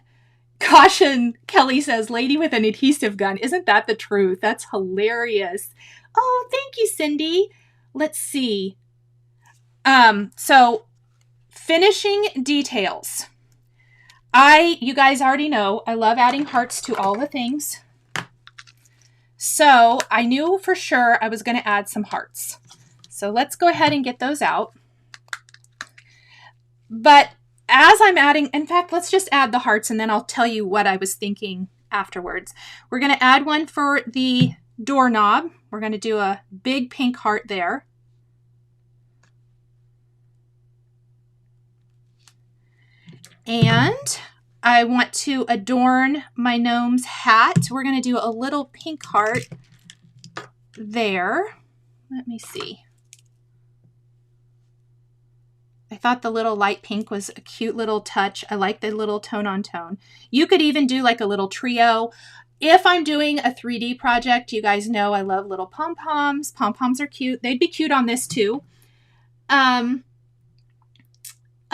A: Caution, Kelly says, lady with an adhesive gun. Isn't that the truth? That's hilarious. Oh, thank you, Cindy. Let's see. So finishing details. You guys already know, I love adding hearts to all the things. So I knew for sure I was going to add some hearts. So let's go ahead and get those out. But as I'm adding, in fact, let's just add the hearts and then I'll tell you what I was thinking afterwards. We're going to add one for the doorknob. We're going to do a big pink heart there. And I want to adorn my gnome's hat. We're going to do a little pink heart there. Let me see. I thought the little light pink was a cute little touch. I like the little tone on tone. You could even do like a little trio. If I'm doing a 3D project, you guys know I love little pom-poms. Pom-poms are cute. They'd be cute on this too.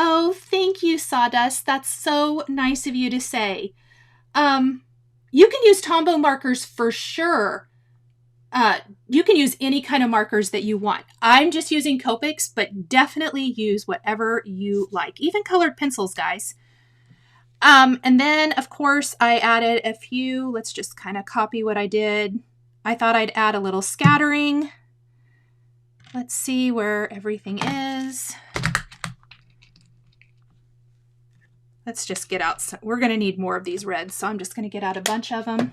A: Oh, thank you, Sawdust. That's so nice of you to say. You can use Tombow markers for sure. You can use any kind of markers that you want. I'm just using Copics, but definitely use whatever you like. Even colored pencils, guys. And then, of course, I added a few. Let's just kind of copy what I did. I thought I'd add a little scattering. Let's see where everything is. let's just get out. We're going to need more of these reds, so I'm just going to get out a bunch of them.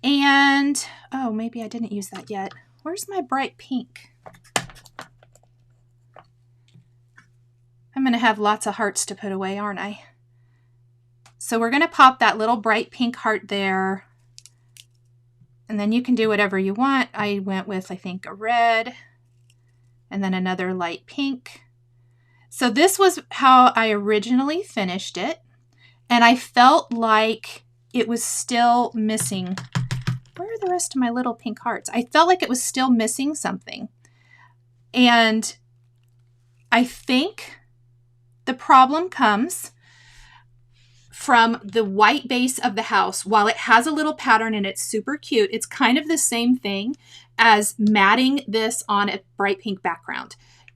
A: And, oh, maybe I didn't use that yet. Where's my bright pink? I'm going to have lots of hearts to put away, aren't I? So we're going to pop that little bright pink heart there. And then you can do whatever you want. I went with, I think, a red and then another light pink. So this was how I originally finished it. And I felt like it was still missing. Where are the rest of my little pink hearts? I felt like it was still missing something. And I think the problem comes from the white base of the house. While it has a little pattern and it's super cute, it's kind of the same thing as matting this on a bright pink background.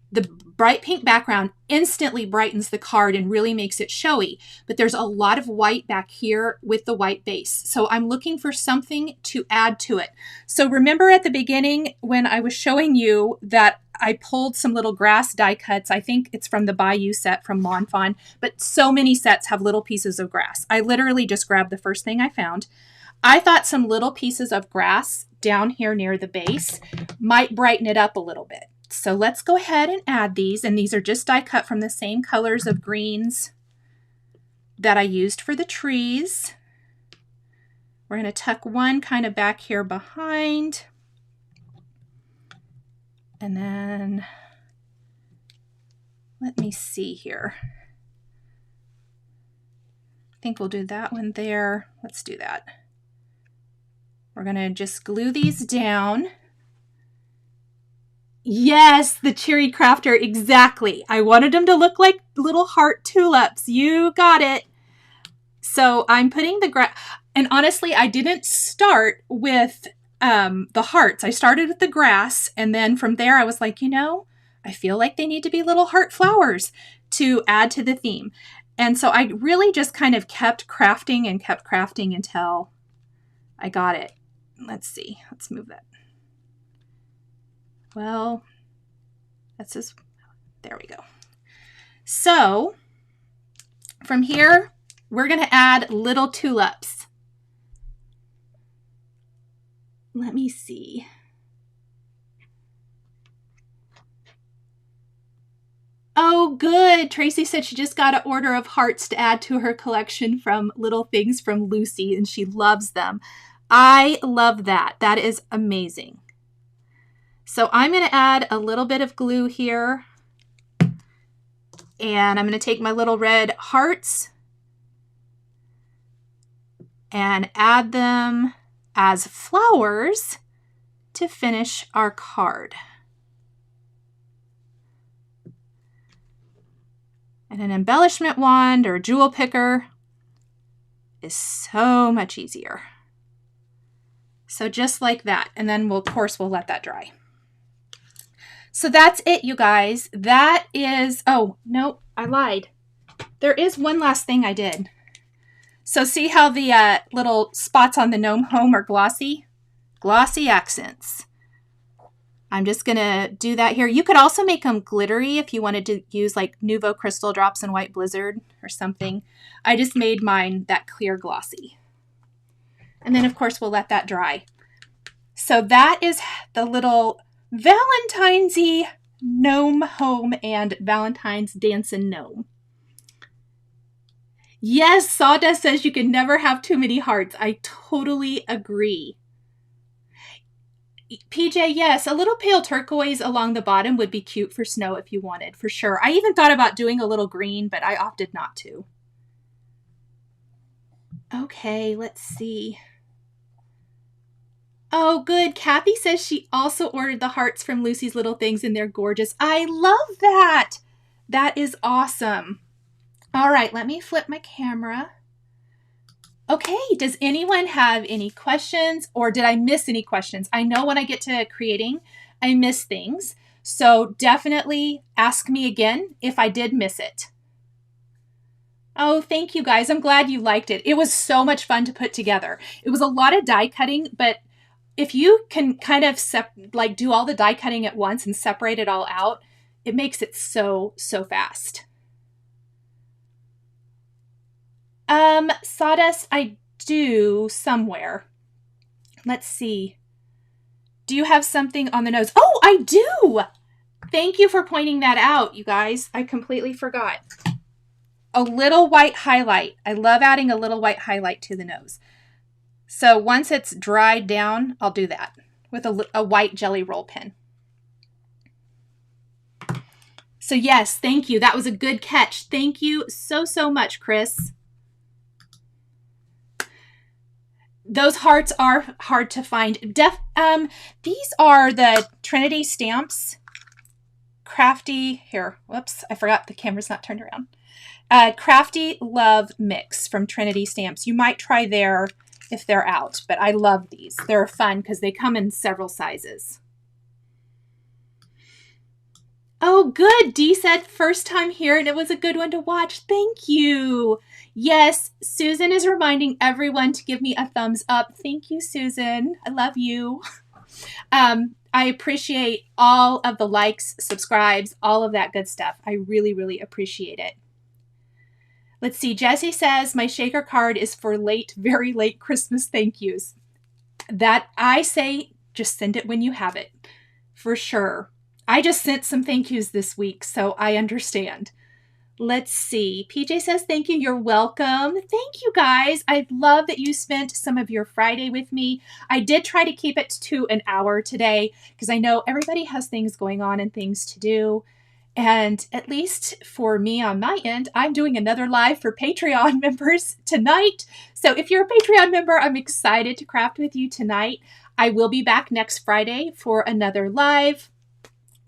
A: The bright pink background instantly brightens the card and really makes it showy, but there's a lot of white back here with the white base. So I'm looking for something to add to it. So remember at the beginning when I was showing you that I pulled some little grass die cuts. I think it's from the BAYOU set from Fawn, but so many sets have little pieces of grass. I literally just grabbed the first thing I found. I thought some little pieces of grass down here near the base might brighten it up a little bit. So let's go ahead and add these. And these are just die cut from the same colors of greens that I used for the trees. We're going to tuck one kind of back here behind. And then let me see here. I think we'll do that one there. Let's do that. We're going to just glue these down. Yes, the Cherry Crafter, exactly. I wanted them to look like little heart tulips. You got it. So I'm putting the grass, and honestly, I didn't start with the hearts. I started with the grass, and then from there I was like, you know, I feel like they need to be little heart flowers to add to the theme. And so I really just kind of kept crafting until I got it. Let's see. Let's move that. Well, that's just, there we go. So from here, we're going to add little tulips. Let me see. Oh, good. Tracy said she just got an order of hearts to add to her collection from Little Things from Lucy, and she loves them. I love that. That is amazing. So I'm going to add a little bit of glue here, and I'm going to take my little red hearts and add them as flowers to finish our card. And an embellishment wand or jewel picker is so much easier. So just like that. And then we'll, of course, we'll let that dry. So that's it, you guys. That is, oh, no, I lied. There is one last thing I did. So see how the little spots on the gnome home are glossy? Glossy accents. I'm just going to do that here. You could also make them glittery if you wanted to use like Nouveau Crystal Drops and White Blizzard or something. I just made mine that clear glossy. And then, of course, we'll let that dry. So that is the little Valentine's-y gnome home and Valentine's Dancin Gnome. Yes, Sawdust says you can never have too many hearts. I totally agree. PJ, yes, a little pale turquoise along the bottom would be cute for snow if you wanted, for sure. I even thought about doing a little green, but I opted not to. Okay, let's see. Oh, good. Kathy says she also ordered the hearts from Lucy's Little Things and they're gorgeous. I love that. That is awesome. All right, let me flip my camera. Okay, does anyone have any questions or did I miss any questions? I know when I get to creating, I miss things. So definitely ask me again if I did miss it. Oh, thank you guys. I'm glad you liked it. It was so much fun to put together. It was a lot of die cutting, but if you can kind of do all the die cutting at once and separate it all out, it makes it so fast. Sawdust, I do somewhere. Let's see. Do you have something on the nose? Oh, I do! Thank you for pointing that out, you guys. I completely forgot. A little white highlight. I love adding a little white highlight to the nose. So once it's dried down, I'll do that with a white jelly roll pen. So yes, thank you. That was a good catch. Thank you so, so much, Chris. Those hearts are hard to find. These are the Trinity stamps. Crafty, here, whoops, I forgot the camera's not turned around. Crafty Love Mix from Trinity Stamps. You might try there if they're out, but I love these. They're fun because they come in several sizes. Oh, good. Dee said first time here and it was a good one to watch. Thank you. Yes, Susan is reminding everyone to give me a thumbs up. Thank you, Susan. I love you. I appreciate all of the likes, subscribes, all of that good stuff. I really, really appreciate it. Let's see. Jessie says, my shaker card is for late, very late Christmas thank yous. That I say, just send it when you have it. For sure. I just sent some thank yous this week, so I understand. Let's see. PJ says, thank you. You're welcome. Thank you, guys. I love that you spent some of your Friday with me. I did try to keep it to an hour today because I know everybody has things going on and things to do. And at least for me on my end, I'm doing another live for Patreon members tonight. So if you're a Patreon member, I'm excited to craft with you tonight. I will be back next Friday for another live.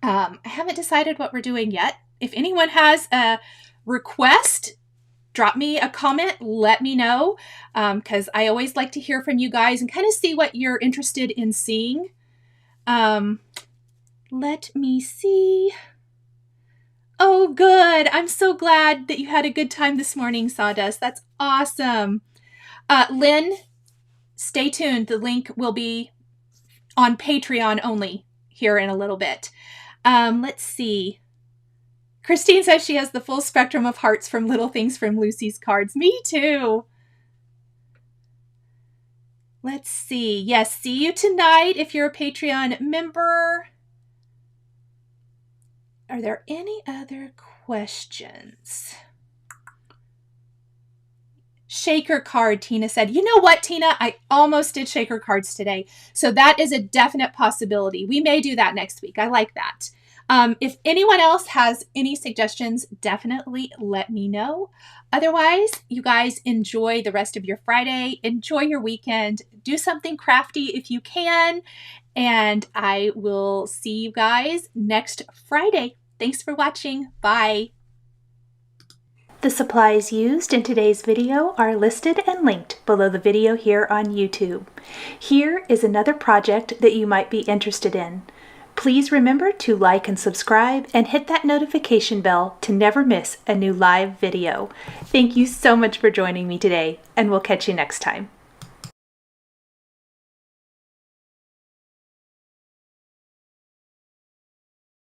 A: I haven't decided what we're doing yet. If anyone has a request, drop me a comment, let me know, because I always like to hear from you guys and kind of see what you're interested in seeing. Let me see. Oh, good. I'm so glad that you had a good time this morning, Sawdust. That's awesome. Lynn, stay tuned. The link will be on Patreon only here in a little bit. Let's see. Christine says she has the full spectrum of hearts from Little Things from Lucy's cards. Me too. Let's see. Yes, see you tonight if you're a Patreon member. Are there any other questions? Shaker card, Tina said. You know what, Tina? I almost did shaker cards today. So that is a definite possibility. We may do that next week. I like that. If anyone else has any suggestions, definitely let me know. Otherwise, you guys enjoy the rest of your Friday. Enjoy your weekend. Do something crafty if you can. And I will see you guys next Friday. Thanks for watching. Bye. The supplies used in today's video are listed and linked below the video here on YouTube. Here is another project that you might be interested in. Please remember to like and subscribe and hit that notification bell to never miss a new live video. Thank you so much for joining me today, and we'll catch you next time.